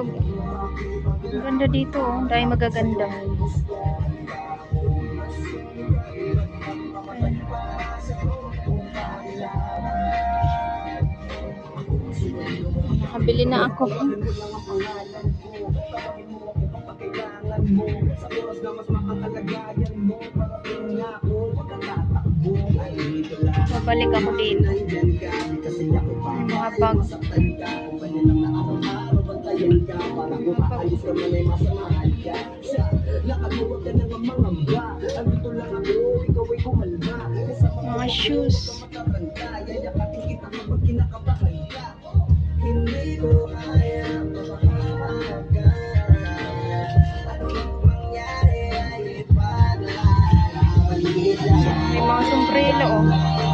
dito. Ang ganda dito, oh. Dahil magaganda. Nakabili na ako. Babalik ako dito. Mga bag. Mga shoes. May mga sombrero, oh.